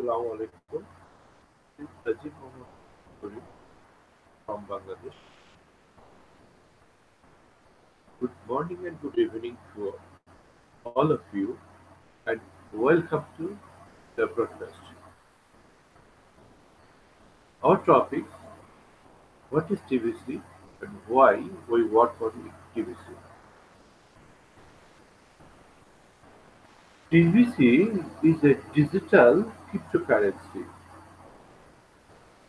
Assalamu alaikum. This is Tajib Mohammed from Bangladesh. Good morning and good evening to all of you, and welcome to the broadcast. Our topic: what is TBC and why we work on TBC. TBC is a digital cryptocurrency.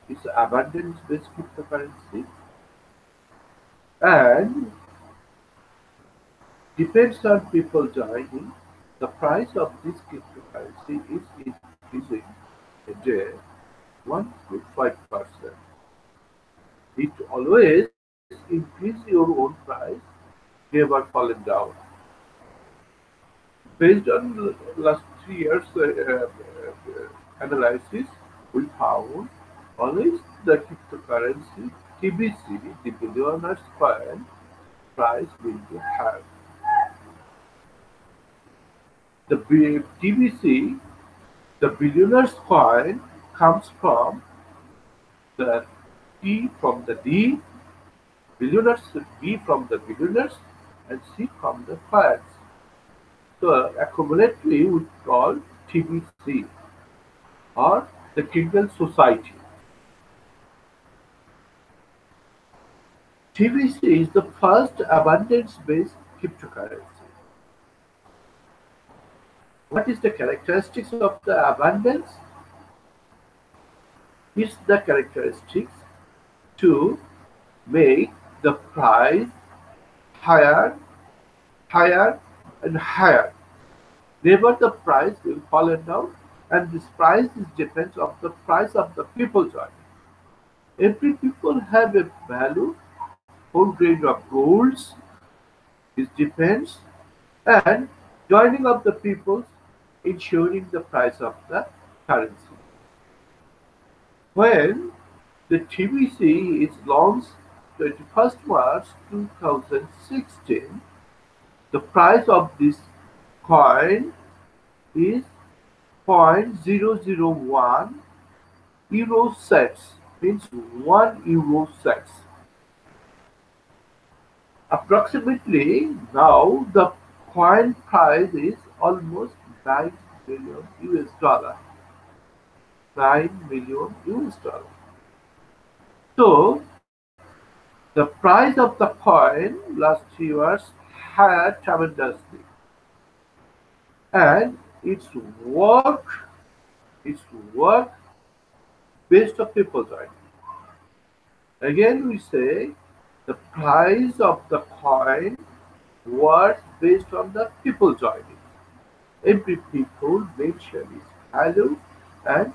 It's abundance-based cryptocurrency and depends on people joining. The price of this cryptocurrency is increasing a day 1 to 5%. It always increase your own price, never fallen down. Based on last 3 years analysis, we found always the cryptocurrency TBC, the billionaire's coin, price will be higher. TBC, the billionaire's coin, comes from the T from the D, billionaires, B from the billionaires, and C from the coins. So accumulatively we call TBC or the Kingdom Society. TBC is the first abundance-based cryptocurrency. What is the characteristics of the abundance? It's the characteristics to make the price higher, higher, and higher. Never the price will fall down, and this price is depends on the price of the people joining. Every people have a value, whole grain of golds. It depends, and joining of the peoples ensuring the price of the currency. When the TBC is launched 21st March 2016, the price of this coin is 0.001 euro cents, means 1 euro cents. Approximately now the coin price is almost 9 million US dollar. 9 million US dollar. So the price of the coin last years had tremendously, and work its work based on people joining. Again we say the price of the coin was based on the people joining. Every people mention its value, and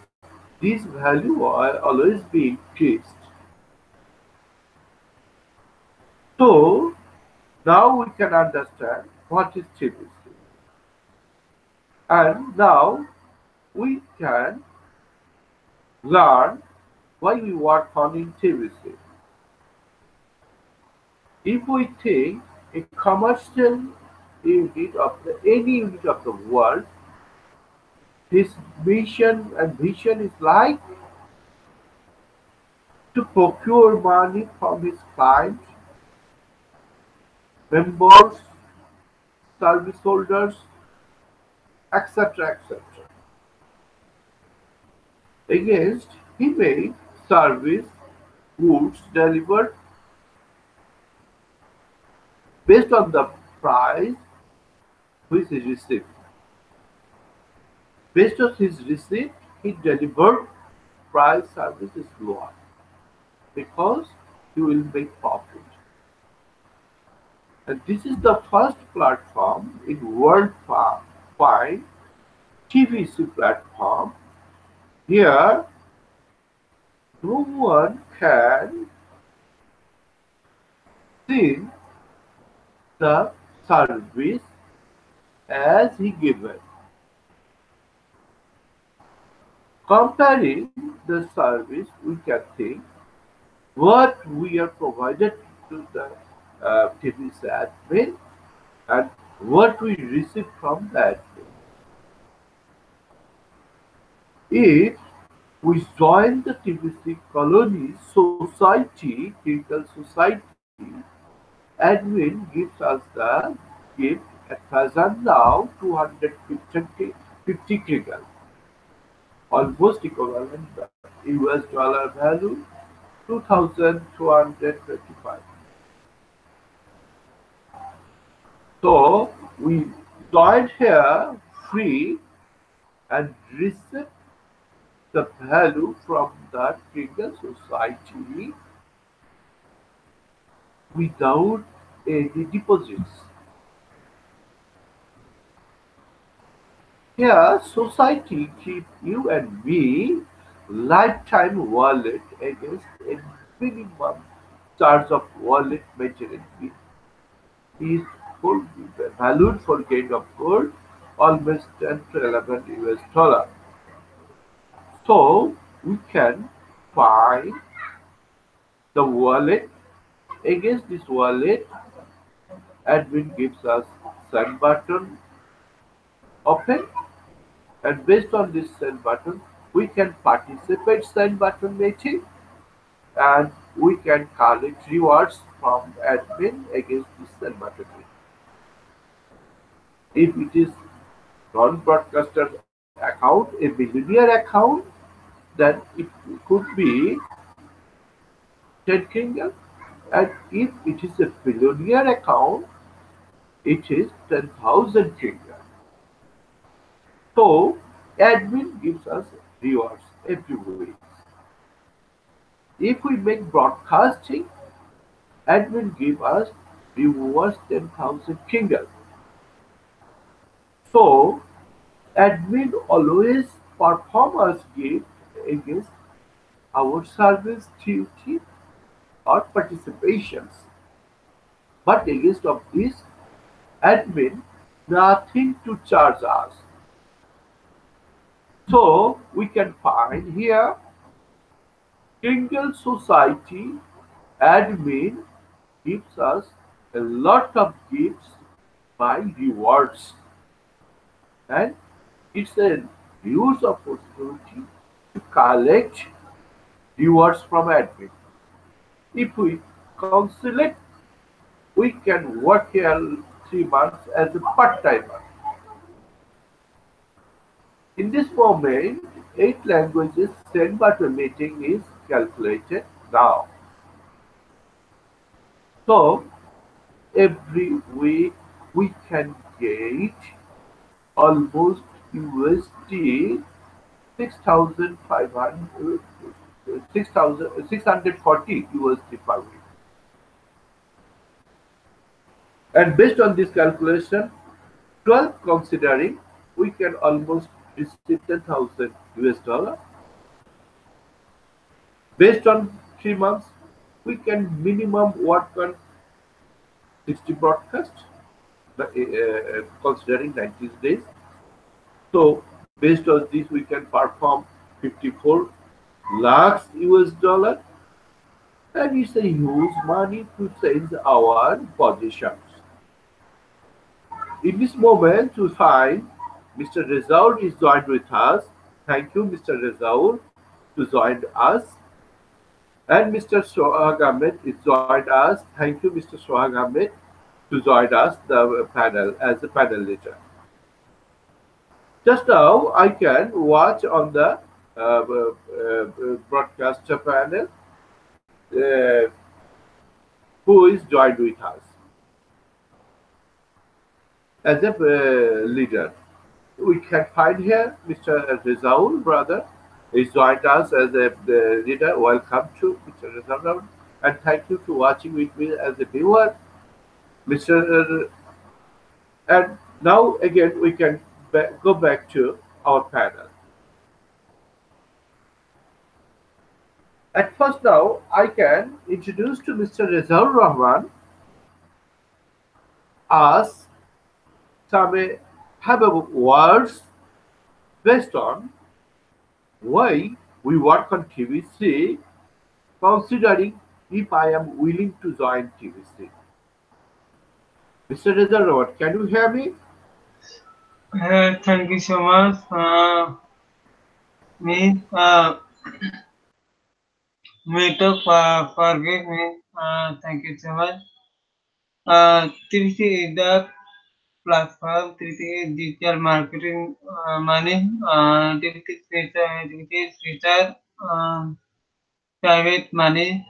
this value will always be increased. So now we can understand what is TBC. And now we can learn why we work on in TBC. If we take a commercial unit of any unit of the world, his mission and vision is like to procure money from his clients, members, service holders, etc. etc. Against he made service goods delivered based on the price which he received. Based on his receipt, he delivered price service is lower because he will make profit. And this is the first platform in worldwide TBC platform. Here, no one can see the service as he given. Comparing the service, we can think what we are provided to the TBC admin and what we receive from the admin. If we join the TBC colony society, clinical society, admin gives us the gift at present now 250 kringle, almost equivalent the US dollar value 2225. So we join here free and receive the value from the trigger society without any deposits. Here, society keep you and me lifetime wallet against a minimum charge of wallet maintenance fee is for valued for gain of gold almost 10 to 11 US dollar. So we can find the wallet. Against this wallet, admin gives us send button open, and based on this send button, we can participate send button meeting, and we can collect rewards from admin against this send button meeting. If it is non-broadcaster account, a billionaire account, then it could be 10 kingdom, and if it is a billionaire account, it is 10,000 kingdom. So admin gives us rewards every week. If we make broadcasting, admin give us rewards 10,000 kingdom. So admin always perform us gift against our service duty or participations. But against of this, admin nothing to charge us. So we can find here single society admin gives us a lot of gifts by rewards, and it's a huge opportunity to collect rewards from admin. If we consulate, we can work here 3 months as a part-timer. In this moment, 8 languages sent button meeting is calculated now. So every week we can get almost USD 6,500, 6,640 USD per week. And based on this calculation, 12 considering, we can almost receive 10,000 US dollar. Based on 3 months, we can minimum work on 60 broadcasts, considering 90 days. So based on this, we can perform 54 lakhs US dollar, and it's a huge money to change our positions. In this moment, we find Mr. Rezaul is joined with us. Thank you, Mr. Rezaul, to join us. And Mr. Sohag Ahmed is joined us. Thank you, Mr. Sohag Ahmed, to join us the panel as a panel leader. Just now, I can watch on the broadcaster panel uh, who is joined with us as a leader. We can find here Mr. Rezaul, brother, is joined us as a leader. Welcome to Mr. Rezaul, and thank you for watching with me as a viewer, Mr. And now again we can go back to our panel. At first now I can introduce to Mr. Rezaul Rahman as some have words based on why we work on TBC, considering if I am willing to join TBC. Mr. Rezaul Rahman, can you hear me? Thank you so much. Me, me to forgive me. Thank you so much. TBC is the platform. TBC is digital marketing money. TBC is future private money.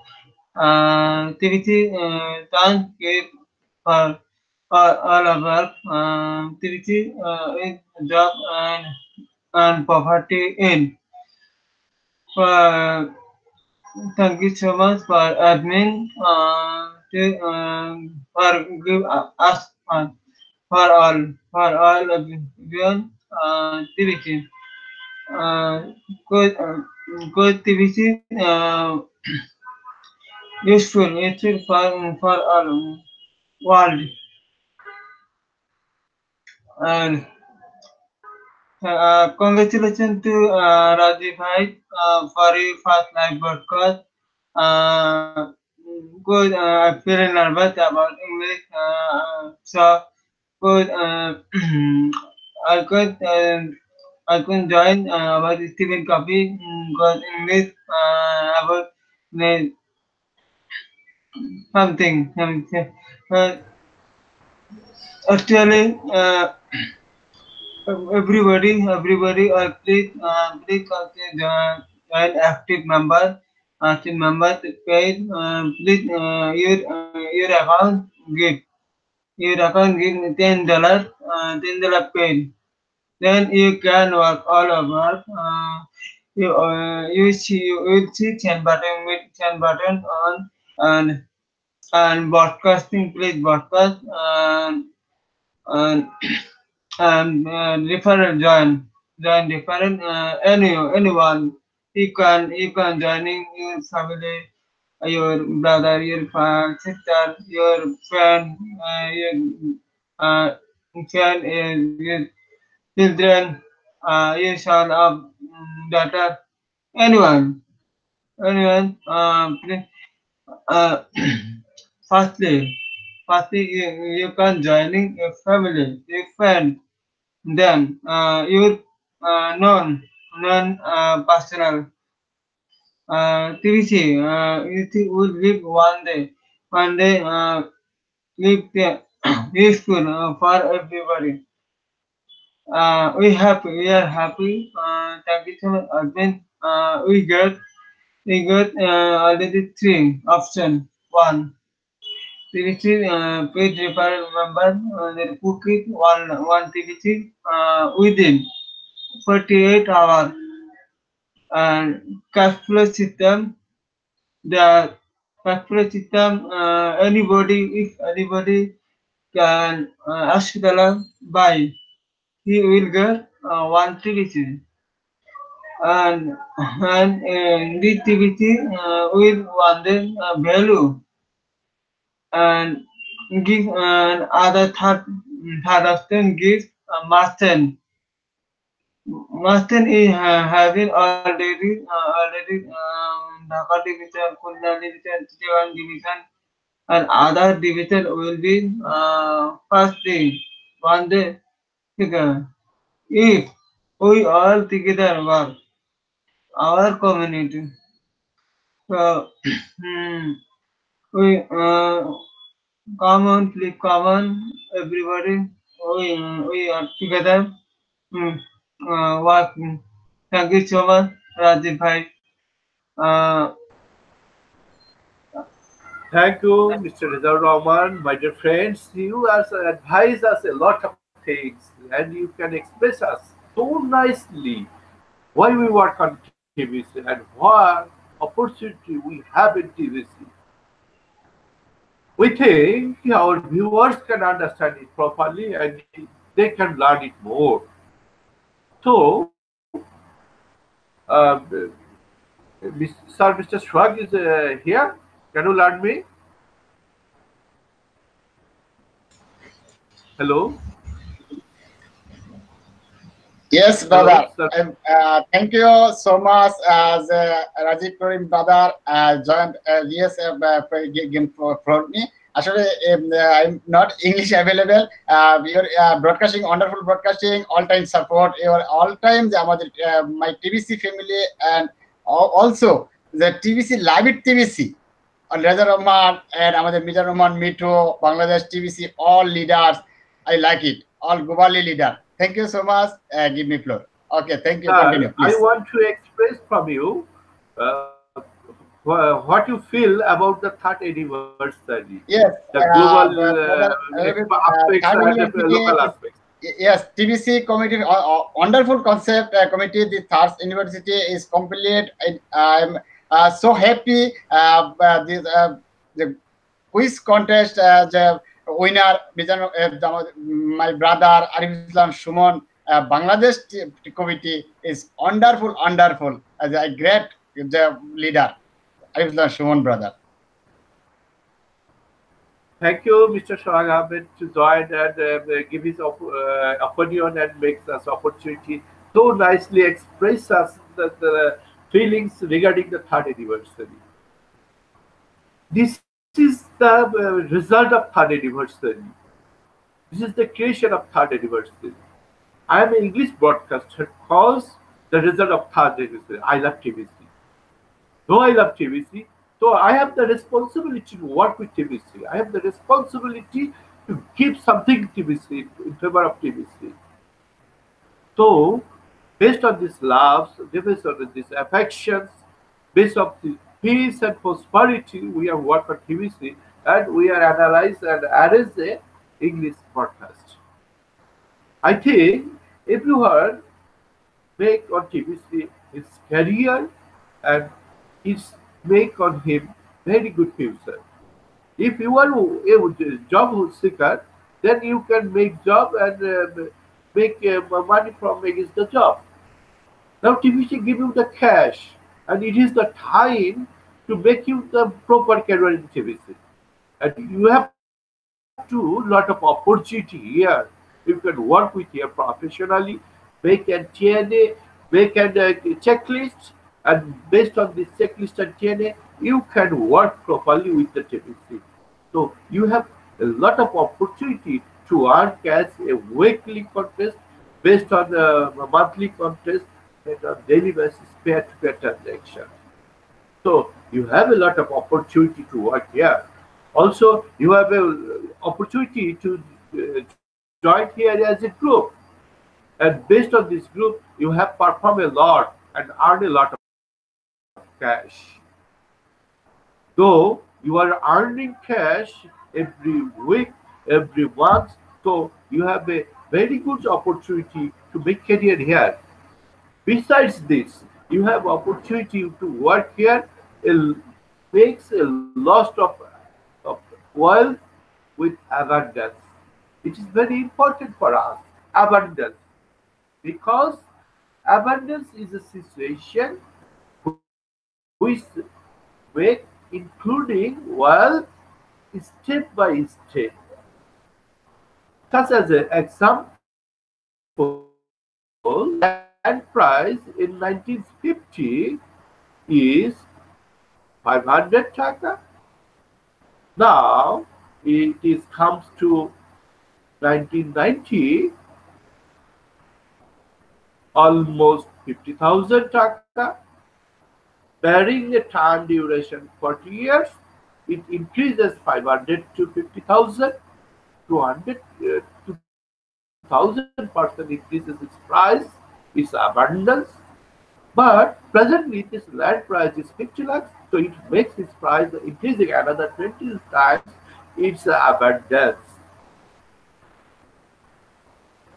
TBC don't give for all of us. TBC is job and poverty in. Uh, Thank you so much for admin for give us for all of everyone TBC. Good good TBC useful for all world and congratulations to Rajiv Bhai for your first live broadcast. Good. I feel nervous about English. So good. I could uh, I could join about Stephen Copy. Got English about the something. Uh, Actually, everybody, please join active member page. Please your account give $10, $10 paid. Then you can work all over. You will see 10 button with 10 button on and broadcasting. Please broadcast and referral join different anyone you can joining your family, your brother, your sister, your friend, your uh, friend, your children, your son of daughter, anyone, please, uh, firstly, you can joining your family, your friend. Then your non personal TVC you will live one day live there useful for everybody. We are happy. Thank you so much, Arvind. We got already three option. One, TVC paid referral member. Then book it one TVC within 48 hours. And cash flow system, the cash flow system, if anybody can ask the buy, he will get one TVC. And this TVC will one then value and give other third option gives merchant. Merchant is having already Dhaka division, Khulna division, Chittagong division, and other division will be first thing one day figure. If we all together work our community, so we common everybody we are together working. Thank you so much, Rajiv bhai. Uh, Thank you, Mr. Rizal Rahman. My dear friends, you also advise us a lot of things and you can express us so nicely why we work on TVC and what opportunity we have in TVC. We think our viewers can understand it properly and they can learn it more. So, uh, Sir Mr. Swag is here. Can you learn me? Hello? Yes, Hello, brother. sir. Thank you so much, as Rajiv Karim brother joined VSF again for me. Actually, I'm not English available. Your broadcasting, wonderful broadcasting, all-time support. Your all-time my TBC family and also the TBC live at TBC. Reza Rahman and Amadir Mizar Rahman, Metro, Bangladesh TBC, all leaders. I like it. All globally leader. Thank you so much. Give me floor. Okay, thank you. Continue, I please. want to express from you uh, what you feel about the third anniversary, Yes, the global brother, aspects third and the university local is, aspects. yes, TBC committee, wonderful concept committee. The third university is complete. I'm so happy. The quiz contest, the winner, my brother Arif Islam Shumon, Bangladesh committee is wonderful, wonderful. As a great the leader, Arif Islam Shumon brother. Thank you, Mr. Shahag Ahmed, to join and give his opinion and makes us opportunity so nicely express us the feelings regarding the third anniversary. This is the result of third anniversary. This is the creation of third anniversary. I am an English broadcaster cause the result of third anniversary. I love TBC. Though I love TBC, so I have the responsibility to work with TBC. I have the responsibility to give something to TBC in favor of TBC. So, based on these loves, based on these affections, based on the peace and prosperity, we have worked on TBC and we are analyzed and arranged the English broadcast. I think everyone make on TBC his career and his make on him very good future. If you are a job seeker, then you can make job and make money from against the job. Now TBC give you the cash, and it is the time to make you the proper career in TBC. And you have to lot of opportunity here. You can work with here professionally, make a TNA, make a checklist, and based on this checklist and TNA, you can work properly with the TBC. So you have a lot of opportunity to earn cash, a weekly contest based on a monthly contest and on daily basis peer-to-peer transaction. So you have a lot of opportunity to work here. Also, you have a opportunity to join here as a group. And based on this group, you have performed a lot and earned a lot of cash. Though you are earning cash every week, every month, so you have a very good opportunity to make career here. Besides this, you have opportunity to work here. It makes a lot of wealth with abundance. It is very important for us, abundance, because abundance is a situation which make including wealth step by step. Such as an example, land price in 1950 is 500 taka. Now it is comes to 1990 almost 50,000 taka. Bearing a time duration 40 years, it increases 500 to 50,000, 200 to 1,000% increases its price, its abundance. But presently this land price is 50 lakhs, so it makes its price increasing another 20 times its abundance.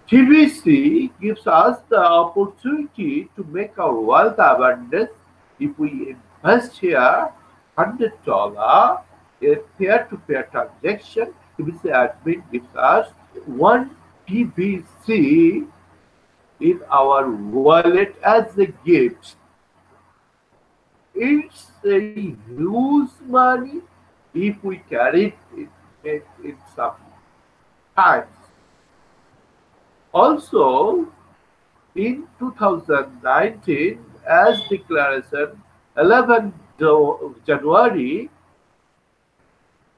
TBC gives us the opportunity to make our wealth abundance if we invest here $100 a peer-to-peer transaction. TBC admin gives us 1 TBC in our wallet as a gift. It's a huge money if we carry it in some times. Also, in 2019, as declaration, 11 January,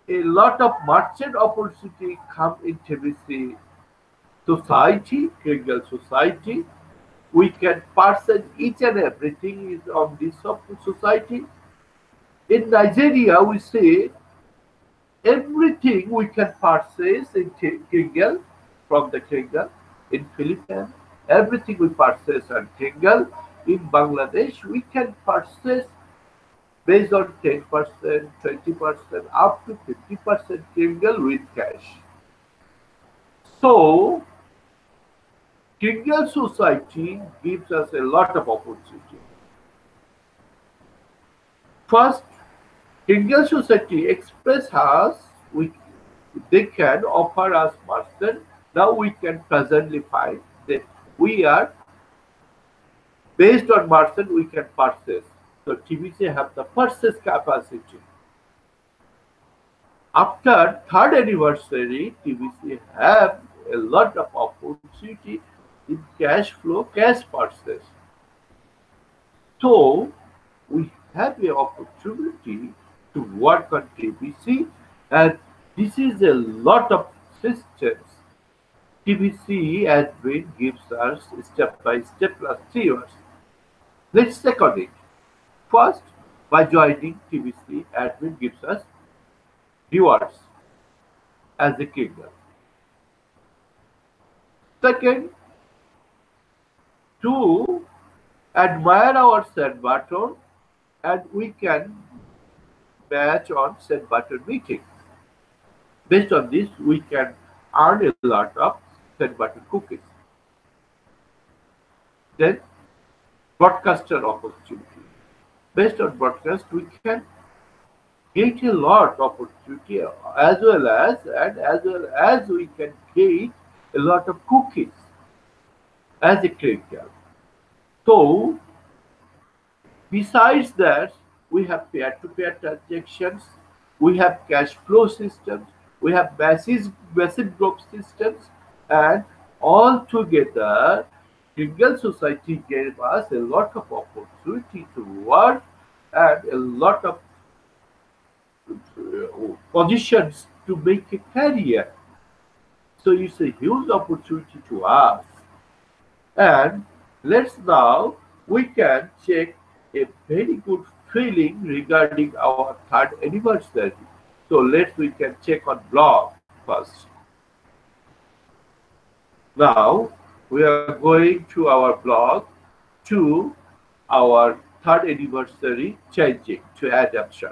A lot of merchant opportunity come in TBC society, Kringle society. We can parcel each and everything is on this society. In Nigeria, we say everything we can purchase in Kringle from the Kringle. In Philippines, everything we purchase on Kringle. In Bangladesh, we can purchase based on 10%, 20%, up to 50% Kringle with cash. So, Kringle society gives us a lot of opportunity. First, Kringle society express us, they can offer us merchant. Now we can presently find that we are based on merchant we can purchase. So TBC have the purchase capacity. After third anniversary, TBC have a lot of opportunity in cash flow, cash purchase. So we have the opportunity to work on TBC, and this is a lot of systems. TBC admin gives us step by step plus 3 years. Let's check on it. First, by joining TBC, admin gives us rewards as a kingdom. Second, to admire our send button, and we can match on send button meeting. Based on this, we can earn a lot of send button cookies. Then, broadcaster opportunity. Based on broadcast, we can get a lot of opportunity as well as we can get a lot of cookies as a critical. So, besides that, we have peer-to-peer transactions, we have cash flow systems, we have massive group systems, and all together, Kringle society gave us a lot of opportunity to work and a lot of positions to make a career. So it's a huge opportunity to us. And let's now we can check a very good feeling regarding our third anniversary. So we can check on blog first. Now we are going to our blog to our third anniversary changing to adoption.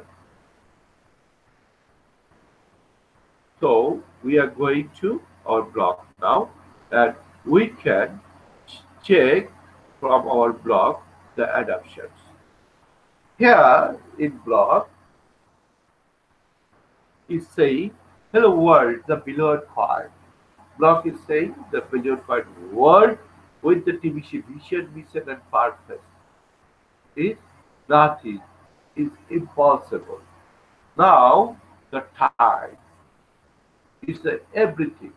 So we are going to our blog now, and we can check from our blog the adoptions. Here in blog is saying, hello world, the beloved choir. Blog is saying the beloved choir world with the TBC vision, mission and purpose is nothing, is impossible. Now the time is everything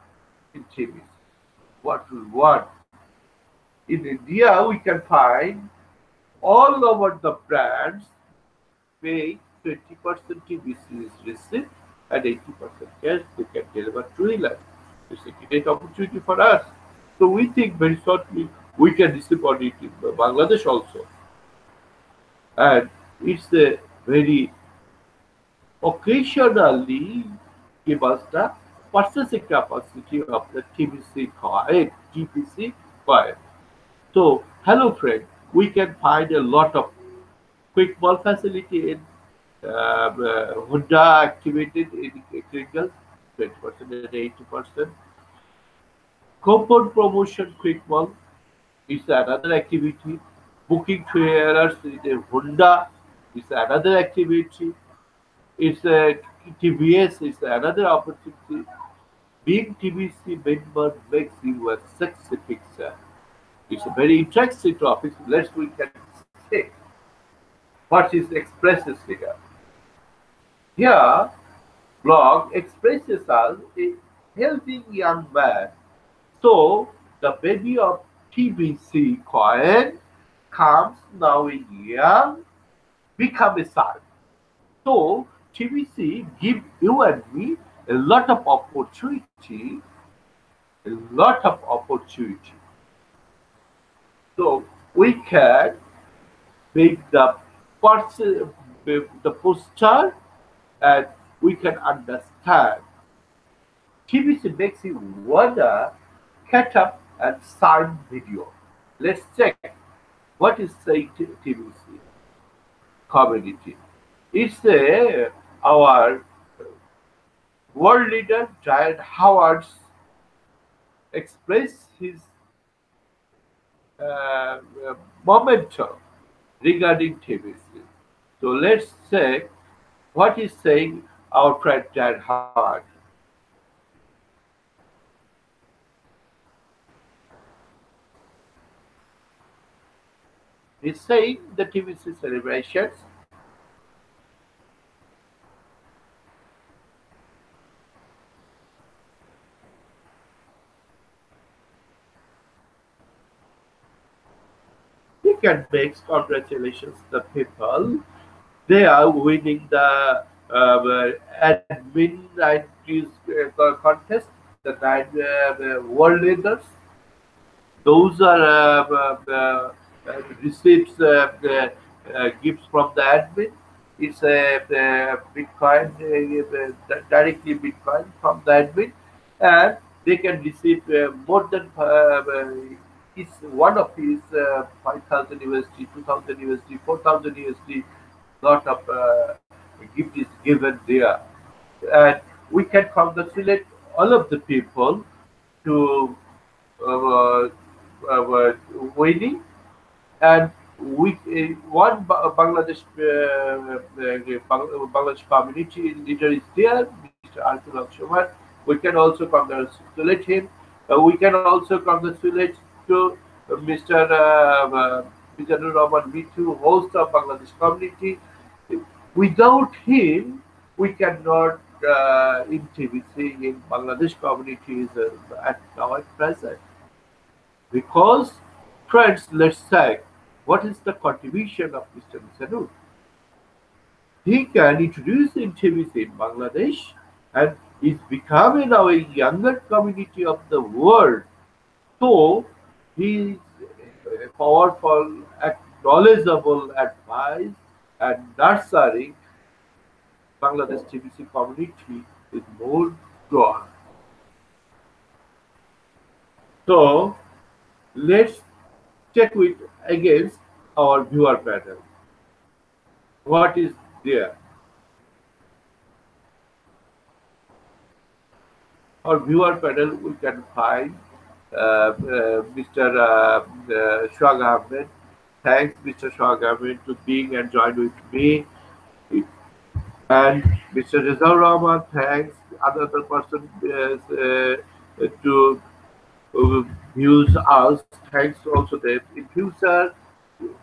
in TBC. What we want. In India, we can find all over the brands pay 20% TBC is received and 80% cash they can deliver to England. It's a great opportunity for us. So we think very shortly we can receive on it in Bangladesh also. And it's a very occasionally give us the purchasing capacity of the TBC coin, TBC coin. So, hello friend, we can find a lot of quick mall facility in Honda activated in Kringle, 20% and 80%. Coupon promotion quick mall is another activity. Booking trailers in a Honda is another activity. It's a TBS is another opportunity. Being TBC member makes you a sexy picture. It's a very interesting topic. We can say what is expresses here. Here, blog expresses as a healthy young man. So the baby of TBC coin comes now in young, become a son. So TBC give you and me a lot of opportunity, a lot of opportunity. So we can make the poster and we can understand. TBC makes you wanna catch up and sign video. Let's check what is saying TBC community. It's our world leader Giant Howard expressed his uh, momentum regarding TBC. So let's check what is saying our friend Giant Howard. He's saying the TBC celebrations he can make congratulations to the people. They are winning the admin 90s contest, the nine world leaders. Those are receives gifts from the admin. It's a Bitcoin, directly Bitcoin from the admin, and they can receive more than his one of his 5,000 USD, 2,000 USD, 4,000 USD. Lot of gift is given there, and we can congratulate all of the people to uh, winning. And we Bangladesh Bangladesh community leader is there, Mr. Arthur Shomar. We can also congratulate him. We can also congratulate to Mr. Mizanur Rahman Mitu, host of Bangladesh community. Without him, we cannot in TBC in Bangladesh community is at now at present. Because, friends, let's check what is the contribution of Mr. Misanur. He can introduce TBC in Bangladesh and is becoming now a younger community of the world. So, he is a powerful, knowledgeable advice and nurturing Bangladesh TBC community is more grown. So, let's check with against our viewer panel. What is there? Our viewer panel we can find Mr. Shwag Ahmed. Thanks, Mr. Shwag Ahmed, to being and join with me. And Mr. Rizal Rahman, thanks. Another person to views us. Thanks also the future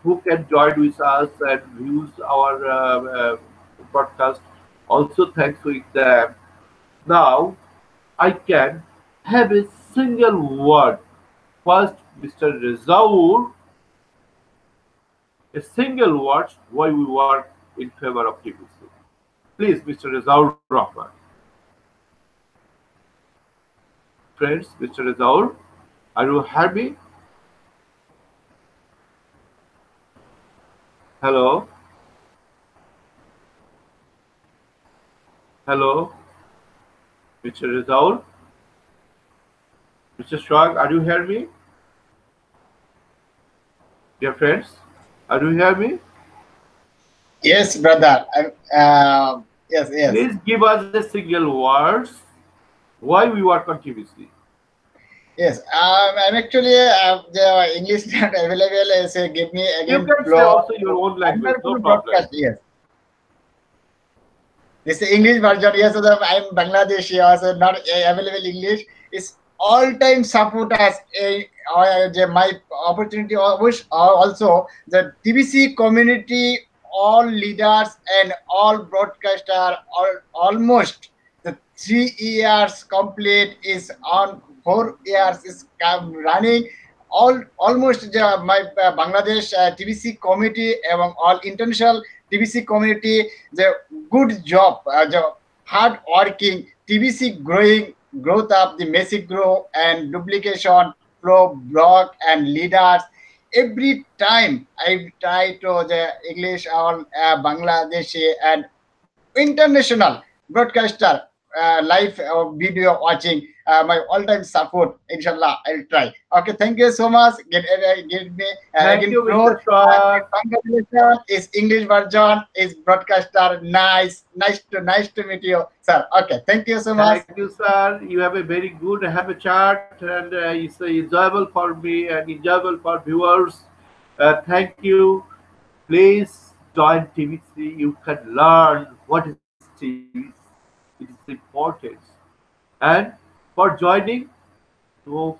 who can join with us and views our broadcast. Also thanks with them. Now I can have a single word. First, Mr. Rezaur, a single word why we work in favor of TBC. Please, Mr. Rezaur Rahman. Friends, Mr. Rezaur, are you happy? Hello? Hello? Mr. Rezaur? Mr. Shwag, are you hear me? Dear friends, are you hear me? Yes, brother. Yes, yes. Please give us a single words why we work on TBC. Yes, I'm actually the English not available. Say, give me again. You can say also your own language, no problem. Yes. This is English version. Yes, so I'm Bangladeshi. Also not available English. It's all time support as my opportunity. Also the TBC community, all leaders and all broadcaster, almost the 3 years complete is on. 4 years is running. Almost my Bangladesh TBC committee among all international TBC community, the good job, the hard working, TBC growth up, the message grow and duplication, flow, block and leaders. Every time I try to the English or Bangladeshi and international broadcaster live video watching my all-time support. Inshallah, I'll try. Okay, thank you so much. Get me Thank again you, growth. Mr. Shah. Congratulations. Is English version is broadcaster. Nice to meet you, sir. Okay, thank you so much. Thank you, sir. You have a very good have a chart, and it's enjoyable for me and enjoyable for viewers. Thank you. Please join TBC. You can learn what is TBC. It is important. And for joining, no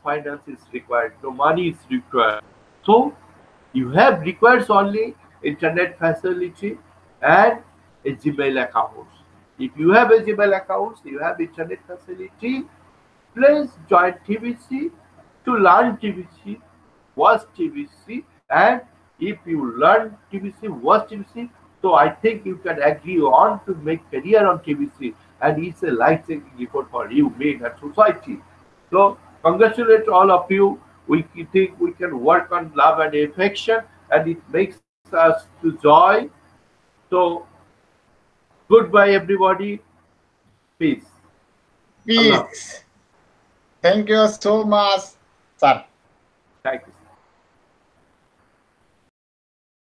finance is required, no money is required. So you have requires only internet facility and a Gmail account. If you have a Gmail account, you have internet facility, please join TBC to learn TBC, watch TBC, and if you learn TBC, watch TBC, so I think you can agree on to make career on TBC, and it's a life-saving report for you, me, and society. So congratulate all of you. We think we can work on love and affection, and it makes us to joy. So goodbye, everybody. Peace. Allah. Peace. Thank you so much, sir. Thank you.